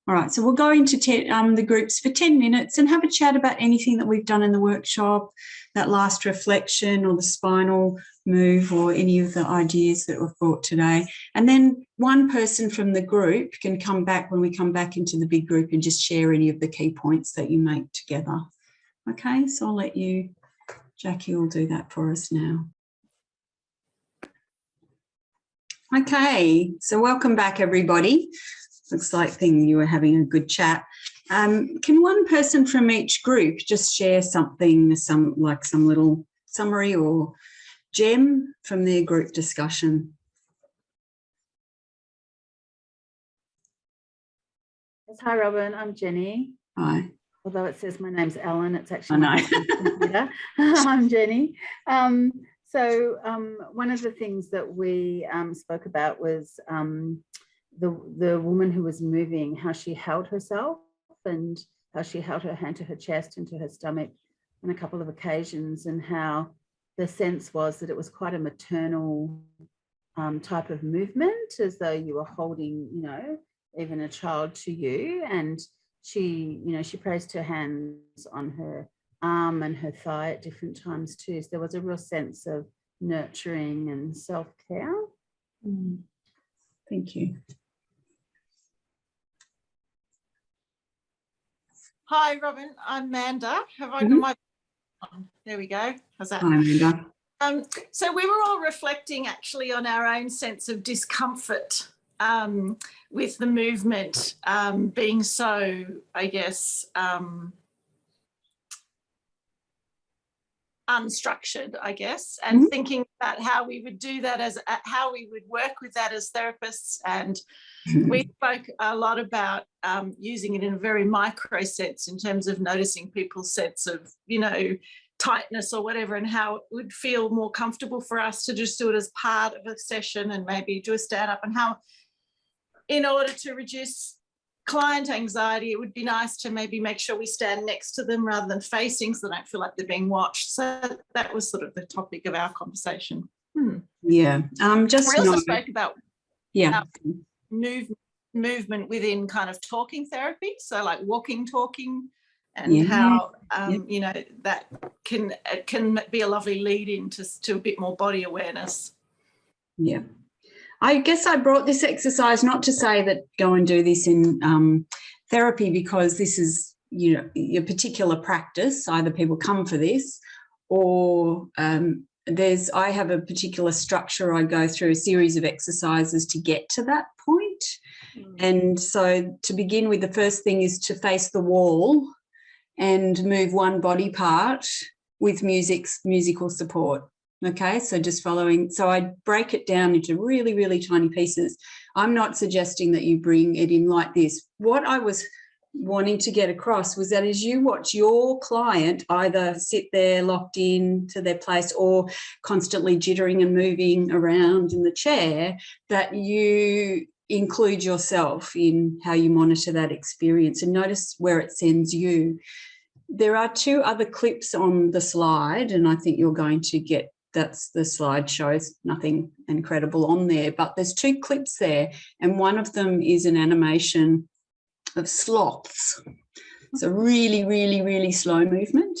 All right, so we'll go into the groups for 10 minutes and have a chat about anything that we've done in the workshop, that last reflection or the spinal move or any of the ideas that were brought today. And then one person from the group can come back when we come back into the big group and just share any of the key points that you make together. Okay, so I'll let you, Jackie will do that for us now. Okay, so welcome back, everybody. Looks like you were having a good chat. Can one person from each group just share something, some little summary or gem from their group discussion? Yes, hi, Robyn. I'm Jenny. Hi. Although it says my name's Ellen, it's actually my husband's computer. I'm Jenny. So one of the things that we spoke about was the woman who was moving, how she held herself and how she held her hand to her chest and to her stomach on a couple of occasions, and how the sense was that it was quite a maternal type of movement, as though you were holding, you know, even a child to you. And she, you know, she placed her hands on her arm and her thigh at different times too. So there was a real sense of nurturing and self-care. Thank you. Hi, Robyn. I'm Amanda. Have I got my... There we go. How's that? Hi, Amanda. So we were all reflecting actually on our own sense of discomfort with the movement being so, I guess, unstructured, I guess, and thinking about how we would do that, as how we would work with that as therapists. And we spoke a lot about using it in a very micro sense, in terms of noticing people's sense of, you know, tightness or whatever, and how it would feel more comfortable for us to just do it as part of a session and maybe do a stand up, and how in order to reduce client anxiety, it would be nice to maybe make sure we stand next to them rather than facing, so they don't feel like they're being watched. So that was sort of the topic of our conversation. Yeah. Just we also spoke about movement within kind of talking therapy, so like walking, talking, and how you know, that can be a lovely lead in to a bit more body awareness. Yeah. I guess I brought this exercise not to say that go and do this in therapy, because this is, you know, your particular practice. Either people come for this, or I have a particular structure. I go through a series of exercises to get to that point. And so to begin with, the first thing is to face the wall and move one body part with musical support. Okay, so just following. So I break it down into really, really tiny pieces. I'm not suggesting that you bring it in like this. What I was wanting to get across was that as you watch your client either sit there locked in to their place or constantly jittering and moving around in the chair, that you include yourself in how you monitor that experience and notice where it sends you. There are 2 other clips on the slide, and I think you're going to get, that's the slide shows nothing incredible on there, but there's 2 clips there, and one of them is an animation of sloths. So really, really, really slow movement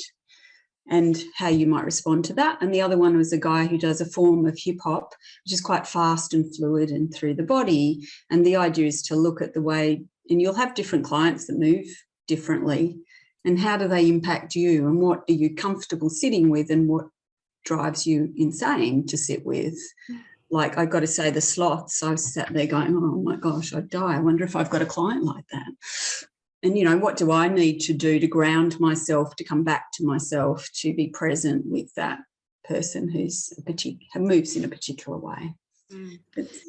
and how you might respond to that. And the other one was a guy who does a form of hip hop, which is quite fast and fluid and through the body. And the idea is to look at the way, and you'll have different clients that move differently, and how do they impact you, and what are you comfortable sitting with, and what drives you insane to sit with. Like, I've got to say, the sloths, I sat there going, oh my gosh, I'd die. I wonder if I've got a client like that. And, you know, what do I need to do to ground myself, to come back to myself, to be present with that person who moves in a particular way.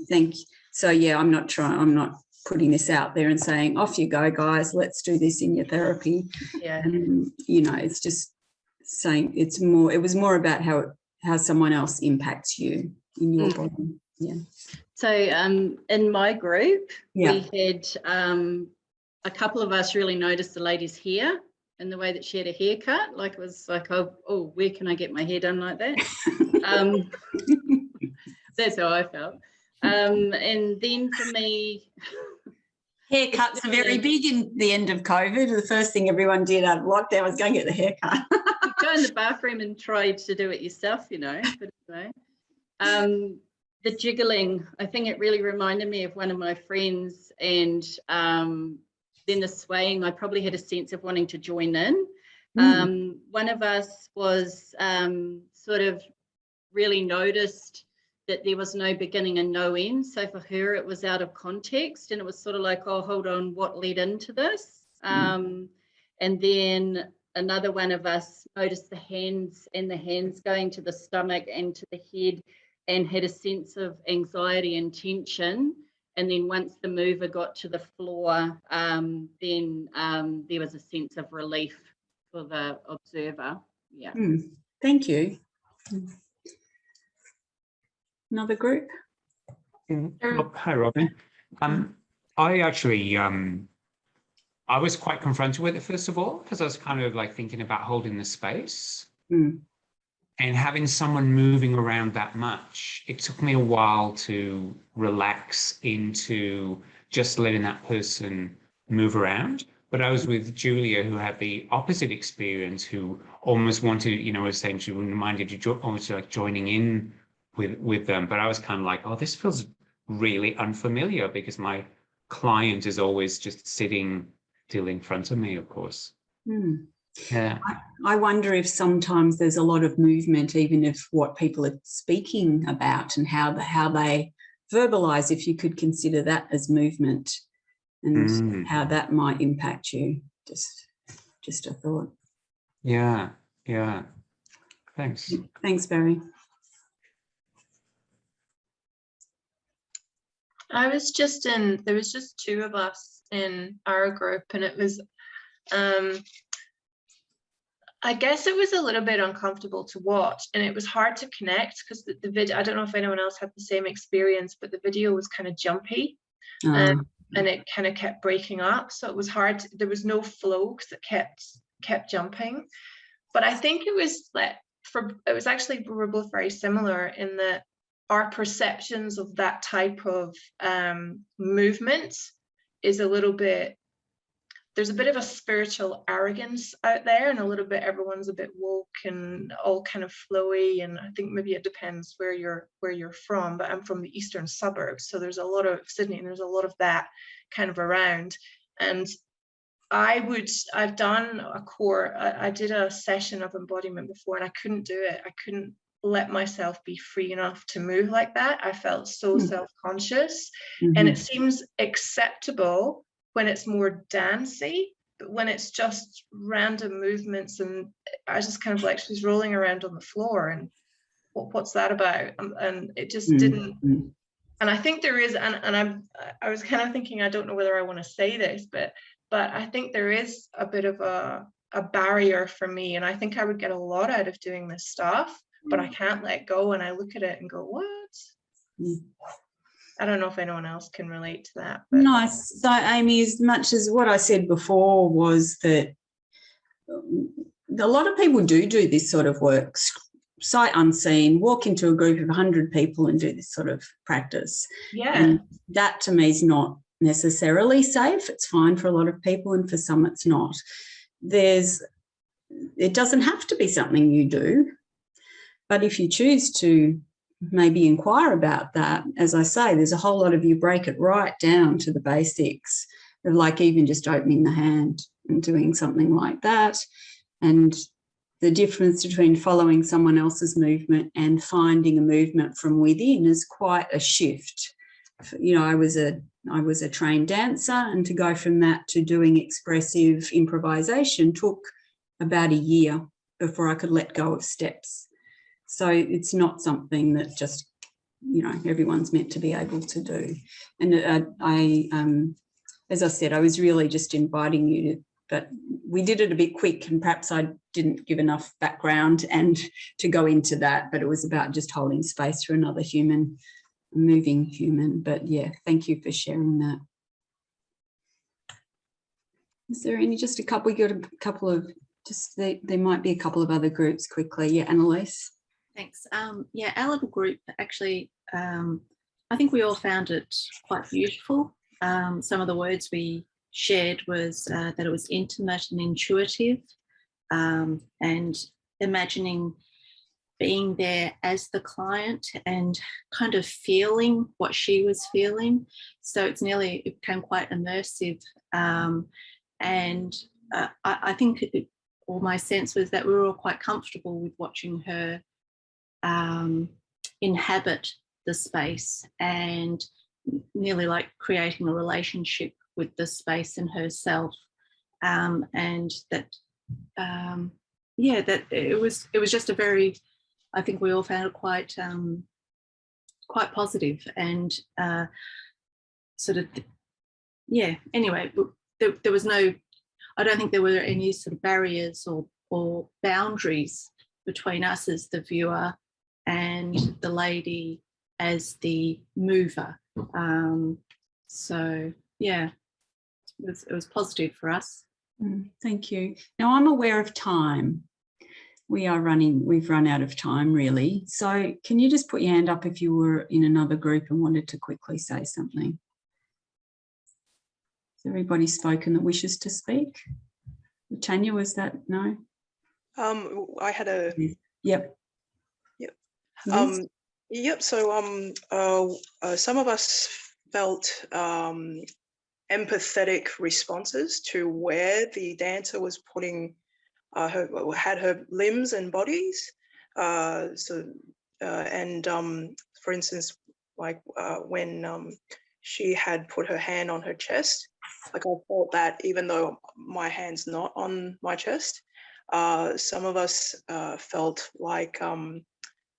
Thank you. So, yeah, I'm not putting this out there and saying, off you go, guys, let's do this in your therapy. Yeah. You know, it's just saying it was more about how someone else impacts you in your body. Yeah. So in my group, we had a couple of us really noticed the lady's hair and the way that she had a haircut. Like, it was like, oh, where can I get my hair done like that? That's how I felt. And then for me, haircuts are very big in the end of COVID. The first thing everyone did out of lockdown was go and get the haircut. You go in the bathroom and try to do it yourself, you know. But anyway, the jiggling, I think it really reminded me of one of my friends, and then the swaying, I probably had a sense of wanting to join in. One of us was sort of really noticed that there was no beginning and no end. So for her, it was out of context, and it was sort of like, oh, hold on, what led into this? And then another one of us noticed the hands going to the stomach and to the head, and had a sense of anxiety and tension. And then once the mover got to the floor, then there was a sense of relief for the observer. Yeah. Thank you. Another group? Hi, Robyn. I actually, I was quite confronted with it, first of all, because I was kind of like thinking about holding the space. And having someone moving around that much, it took me a while to relax into just letting that person move around. But I was with Julia, who had the opposite experience, who almost wanted, you know, essentially reminded you almost like joining in with them. But I was kind of like, oh, this feels really unfamiliar, because my client is always just sitting still in front of me, of course. Yeah. I wonder if sometimes there's a lot of movement, even if what people are speaking about and how they verbalize, if you could consider that as movement, and how that might impact you. Just a thought. Yeah. Thanks. Thanks, Barry. There was just two of us in our group, and it was I guess it was a little bit uncomfortable to watch, and it was hard to connect because the video, I don't know if anyone else had the same experience, but the video was kind of jumpy, and it kind of kept breaking up, so it was hard there was no flow because it kept jumping. But I think it was actually, we were both very similar in that our perceptions of that type of movement is a little bit, there's a bit of a spiritual arrogance out there, and a little bit, everyone's a bit woke and all kind of flowy. And I think maybe it depends where you're from, but I'm from the eastern suburbs, so there's a lot of Sydney, and there's a lot of that kind of around. And I've done I did a session of embodiment before, and I couldn't do it. I couldn't let myself be free enough to move like that. I felt so self-conscious, and it seems acceptable when it's more dancey, but when it's just random movements, and I just kind of like, she's rolling around on the floor, and what's that about? And it just didn't. And I think there is, and I was kind of thinking, I don't know whether I want to say this, but I think there is a bit of a barrier for me, and I think I would get a lot out of doing this stuff, but I can't let go, and I look at it and go, what? I don't know if anyone else can relate to that. But. Nice. So, Amy, as much as what I said before was that a lot of people do this sort of work, sight unseen, walk into a group of 100 people and do this sort of practice. Yeah. And that to me is not necessarily safe. It's fine for a lot of people, and for some it's not. It doesn't have to be something you do, but if you choose to maybe inquire about that, as I say, there's a whole lot of you break it right down to the basics of, like, even just opening the hand and doing something like that. And the difference between following someone else's movement and finding a movement from within is quite a shift. You know, I was a trained dancer, and to go from that to doing expressive improvisation took about a year before I could let go of steps. So it's not something that just, you know, everyone's meant to be able to do. And I, as I said, I was really just inviting you but we did it a bit quick, and perhaps I didn't give enough background and to go into that, but it was about just holding space for another human, a moving human. But yeah, thank you for sharing that. Is there any, just a couple, we got a couple of, just there might be a couple of other groups quickly. Yeah, Annalise. Thanks. Yeah, our little group actually, I think we all found it quite beautiful. Some of the words we shared was that it was intimate and intuitive, and imagining being there as the client and kind of feeling what she was feeling. So it became quite immersive. And I think my sense was that we were all quite comfortable with watching her inhabit the space and nearly like creating a relationship with the space and herself, and that that it was just a very, I think we all found it quite positive and sort of anyway, there was no, I don't think there were any sort of barriers or boundaries between us as the viewer and the lady as the mover. So yeah, it was positive for us. Thank you. Now I'm aware of time. We've run out of time really. So can you just put your hand up if you were in another group and wanted to quickly say something? Has everybody spoken that wishes to speak? Tanya, was that, no? I had a... Yep. Yep. So some of us felt empathetic responses to where the dancer was putting had her limbs and bodies. For instance, like when she had put her hand on her chest, like I felt that even though my hand's not on my chest, some of us felt like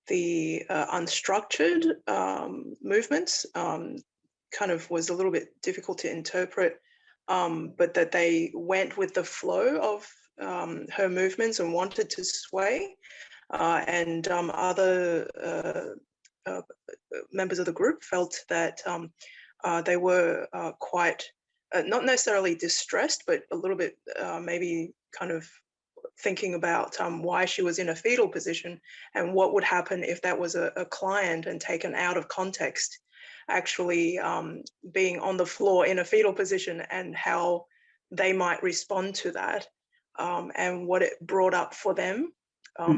the unstructured movements kind of was a little bit difficult to interpret, but that they went with the flow of her movements and wanted to sway, and other members of the group felt that they were quite, not necessarily distressed, but a little bit maybe kind of thinking about why she was in a fetal position and what would happen if that was a client and taken out of context, actually being on the floor in a fetal position and how they might respond to that, and what it brought up for them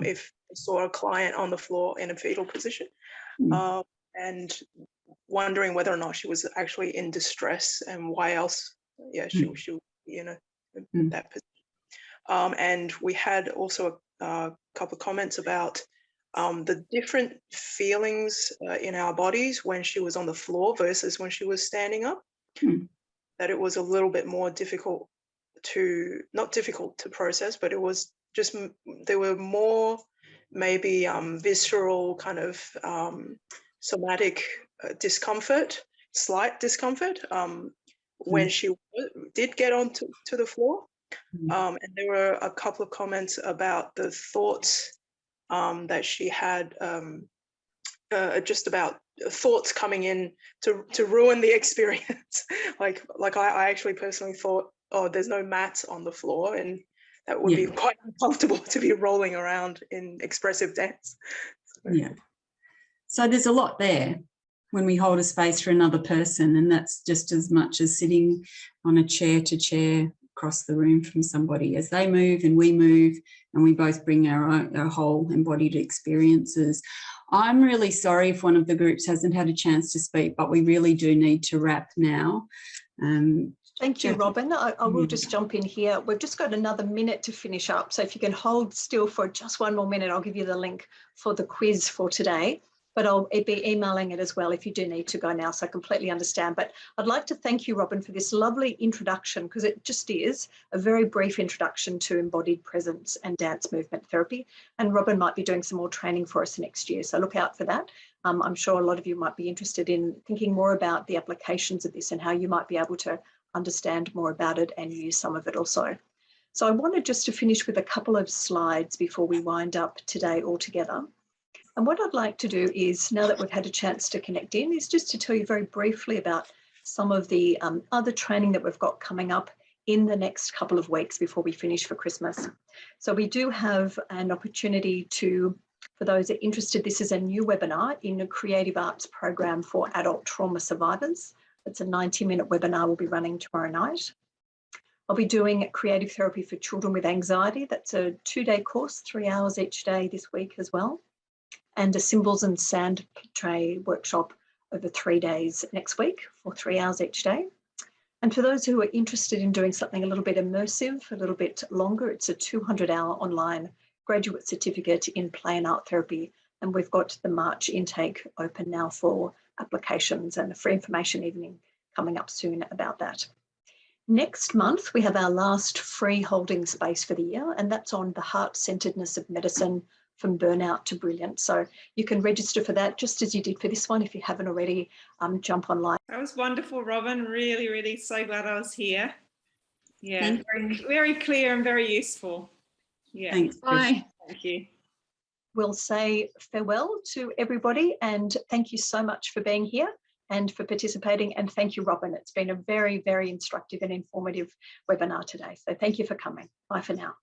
if they saw a client on the floor in a fetal position, and wondering whether or not she was actually in distress and why else she would be in that position. And we had also a couple of comments about the different feelings in our bodies when she was on the floor versus when she was standing up, that it was a little bit more difficult to, not difficult to process, but it was just, there were more maybe visceral kind of somatic discomfort, slight discomfort when she did get onto the floor. And there were a couple of comments about the thoughts that she had, just about thoughts coming in to ruin the experience. like I actually personally thought, oh, there's no mats on the floor, and that would be quite uncomfortable to be rolling around in expressive dance. So there's a lot there when we hold a space for another person, and that's just as much as sitting on a chair to chair across the room from somebody, as they move and we both bring our whole embodied experiences. I'm really sorry if one of the groups hasn't had a chance to speak, but we really do need to wrap now. Thank you, Robyn. I will just jump in here. We've just got another minute to finish up. So if you can hold still for just one more minute, I'll give you the link for the quiz for today. But I'll be emailing it as well if you do need to go now, so I completely understand. But I'd like to thank you, Robyn, for this lovely introduction, because it just is a very brief introduction to embodied presence and dance movement therapy. And Robyn might be doing some more training for us next year, so look out for that. I'm sure a lot of you might be interested in thinking more about the applications of this and how you might be able to understand more about it and use some of it also. So I wanted just to finish with a couple of slides before we wind up today altogether. And what I'd like to do is, now that we've had a chance to connect in, is just to tell you very briefly about some of the other training that we've got coming up in the next couple of weeks before we finish for Christmas. So we do have an opportunity to, for those that are interested, this is a new webinar in a creative arts program for adult trauma survivors. It's a 90-minute webinar we'll be running tomorrow night. I'll be doing creative therapy for children with anxiety. That's a 2-day course, 3 hours each day this week as well. And a symbols and sand tray workshop over 3 days next week for 3 hours each day. And for those who are interested in doing something a little bit immersive, a little bit longer, it's a 200-hour online graduate certificate in play and art therapy. And we've got the March intake open now for applications, and a free information evening coming up soon about that. Next month, we have our last free holding space for the year, and that's on the heart-centeredness of medicine from burnout to brilliant. So you can register for that just as you did for this one. If you haven't already, jump online. That was wonderful, Robyn. Really, really so glad I was here. Yeah, very clear and very useful. Yeah. Thanks. Bye. Thank you. We'll say farewell to everybody, and thank you so much for being here and for participating. And thank you, Robyn. It's been a very, very instructive and informative webinar today. So thank you for coming. Bye for now.